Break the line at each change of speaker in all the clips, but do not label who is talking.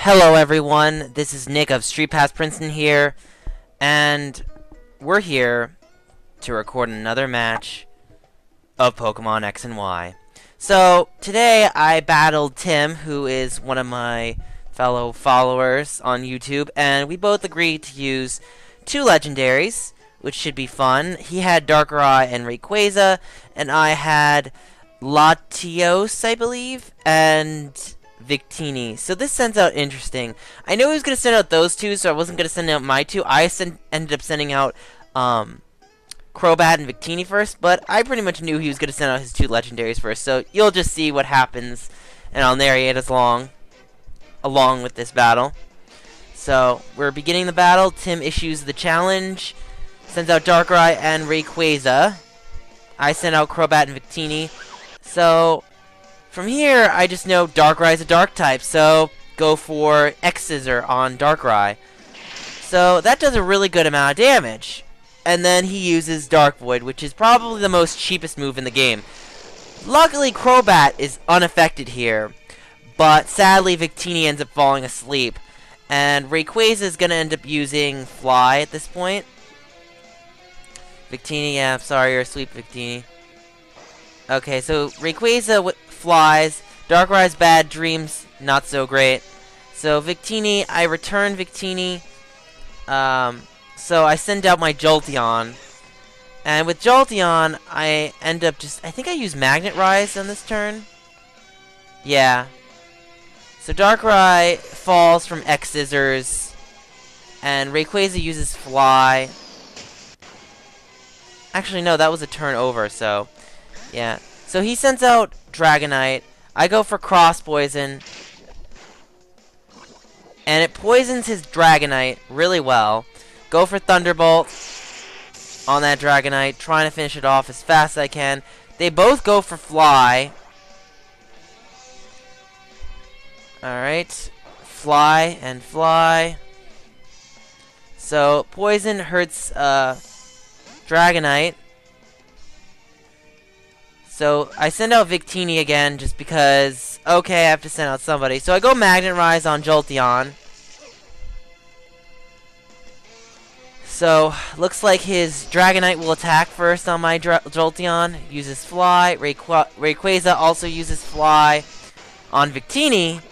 Hello everyone, this is Nick of StreetPass Princeton here, and we're here to record another match of Pokemon X and Y. So, today I battled Tim, who is one of my fellow followers on YouTube, and we both agreed to use two legendaries, which should be fun. He had Darkrai and Rayquaza, and I had Latios, I believe, and Victini. So this sends out interesting. I knew he was going to send out those two, so I wasn't going to send out my two. I ended up sending out Crobat and Victini first, but I pretty much knew he was going to send out his two legendaries first. So you'll just see what happens, and I'll narrate as along with this battle. So we're beginning the battle. Tim issues the challenge, sends out Darkrai and Rayquaza. I send out Crobat and Victini. So from here, I just know Darkrai is a dark type, so go for X-Scissor on Darkrai. So that does a really good amount of damage. And then he uses Dark Void, which is probably the most cheapest move in the game. Luckily, Crobat is unaffected here, but sadly Victini ends up falling asleep. And Rayquaza is going to end up using Fly at this point. Victini, yeah, I'm sorry you're asleep, Victini. Okay, so Rayquaza flies. Darkrai's bad, Dreams not so great. So Victini, I return Victini. So I send out my Jolteon. And with Jolteon, I end up I think I use Magnet Rise on this turn. Yeah. So Darkrai falls from X-Scissors. And Rayquaza uses Fly. Actually, no, that was a turn over, so yeah. So he sends out Dragonite. I go for Cross Poison. And it poisons his Dragonite really well. Go for Thunderbolt on that Dragonite, trying to finish it off as fast as I can. They both go for Fly. Alright. Fly and Fly. So, Poison hurts Dragonite. So, I send out Victini again, just because, okay, I have to send out somebody. So, I go Magnet Rise on Jolteon. So, looks like his Dragonite will attack first on my Jolteon. Uses Fly. Rayquaza also uses Fly on Victini.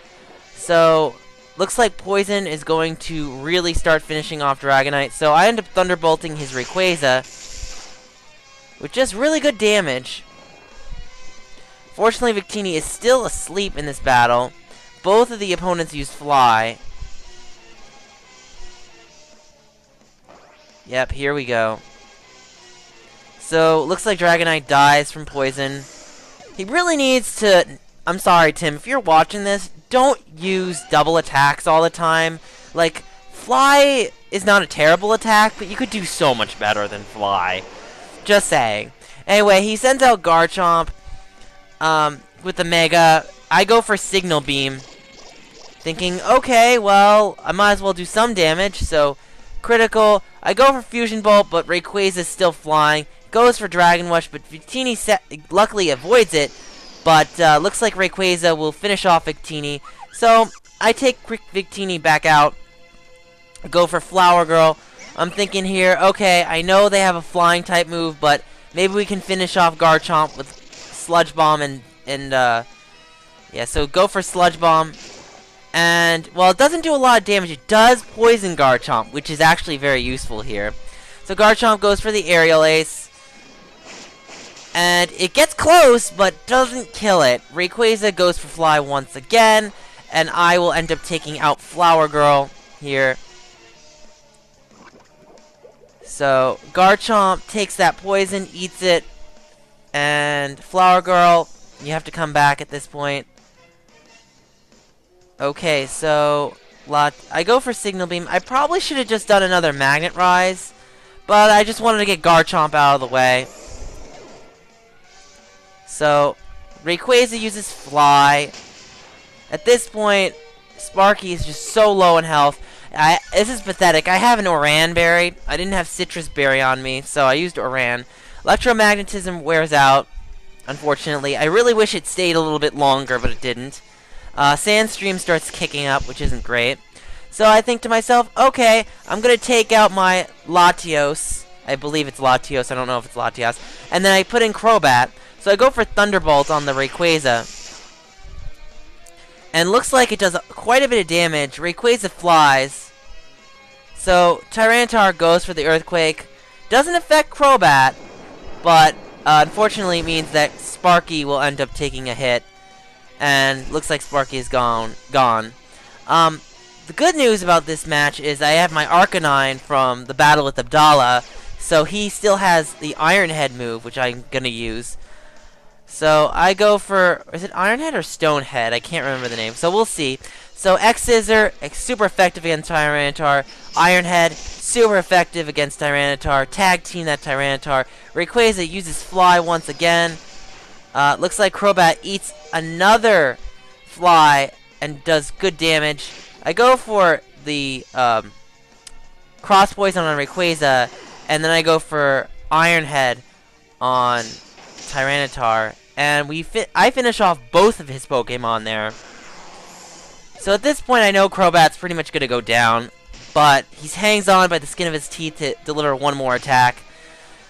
So, looks like Poison is going to really start finishing off Dragonite. So, I end up Thunderbolting his Rayquaza, with just really good damage. Fortunately, Victini is still asleep in this battle. Both of the opponents used Fly. Yep, here we go. So, looks like Dragonite dies from Poison. He really needs to... I'm sorry, Tim, if you're watching this, don't use double attacks all the time. Like, Fly is not a terrible attack, but you could do so much better than Fly. Just saying. Anyway, he sends out Garchomp. With the Mega, I go for Signal Beam, thinking, okay, well, I might as well do some damage, so critical. I go for Fusion Bolt, but Rayquaza is still flying. Goes for Dragon Rush, but Victini luckily avoids it, but looks like Rayquaza will finish off Victini. So, I take Victini back out, go for Flower Girl. I'm thinking here, okay, I know they have a flying type move, but maybe we can finish off Garchomp with Sludge Bomb and yeah, so go for Sludge Bomb. And, well, it doesn't do a lot of damage. It does poison Garchomp, which is actually very useful here. So Garchomp goes for the Aerial Ace. And it gets close, but doesn't kill it. Rayquaza goes for Fly once again. And I will end up taking out Flower Girl here. So Garchomp takes that poison, eats it. And Flower Girl, you have to come back at this point. Okay, so I go for Signal Beam. I probably should have just done another Magnet Rise, but I just wanted to get Garchomp out of the way. So Rayquaza uses Fly. At this point, Sparky is just so low in health. This is pathetic. I have an Oran Berry. I didn't have Citrus Berry on me, so I used Oran. Electromagnetism wears out, unfortunately. I really wish it stayed a little bit longer, but it didn't. Sandstream starts kicking up, which isn't great. So I think to myself, okay, I'm going to take out my Latios. I believe it's Latios. I don't know if it's Latias. And then I put in Crobat. So I go for Thunderbolt on the Rayquaza. And looks like it does quite a bit of damage. Rayquaza flies. So Tyranitar goes for the Earthquake. Doesn't affect Crobat, but unfortunately it means that Sparky will end up taking a hit. And looks like Sparky is gone. The good news about this match is I have my Arcanine from the battle with Abdallah, so he still has the Iron Head move, which I'm going to use. So I go for, is it Iron Head or Stone Head? I can't remember the name, so we'll see. So X-Scissor, super effective against Tyranitar. Iron Head, super effective against Tyranitar. Tag team that Tyranitar. Rayquaza uses Fly once again. Looks like Crobat eats another Fly and does good damage. I go for the Cross Poison on Rayquaza, and then I go for Iron Head on Tyranitar, and I finish off both of his Pokemon there. So at this point, I know Crobat's pretty much going to go down, but he hangs on by the skin of his teeth to deliver one more attack.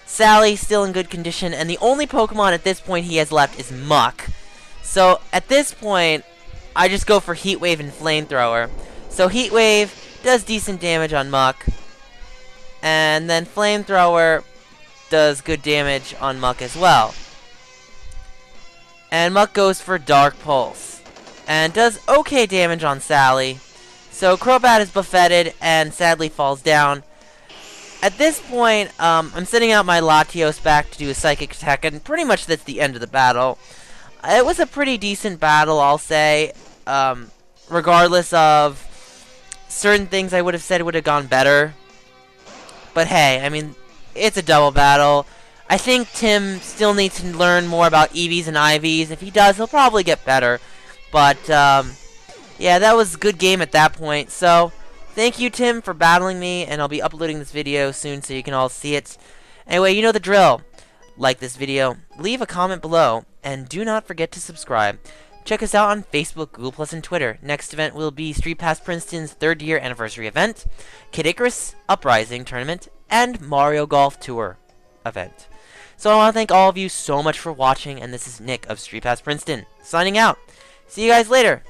Sally still in good condition, and the only Pokemon at this point he has left is Muck. So at this point, I just go for Heat Wave and Flamethrower. So Heat Wave does decent damage on Muck, and then Flamethrower does good damage on Muck as well. And Muck goes for Dark Pulse, and does okay damage on Sally. So Crobat is buffeted and sadly falls down. At this point, I'm sending out my Latios back to do a Psychic attack, and pretty much that's the end of the battle. It was a pretty decent battle, I'll say. Regardless of certain things I would have said would have gone better. But hey, I mean, it's a double battle. I think Tim still needs to learn more about EVs and IVs. If he does, he'll probably get better. But, yeah, that was a good game at that point. So, thank you, Tim, for battling me, and I'll be uploading this video soon so you can all see it. Anyway, you know the drill. Like this video, leave a comment below, and do not forget to subscribe. Check us out on Facebook, Google+, and Twitter. Next event will be StreetPass Princeton's 3rd year anniversary event, Kid Icarus, Uprising tournament, and Mario Golf Tour event. So I want to thank all of you so much for watching, and this is Nick of StreetPass Princeton, signing out. See you guys later.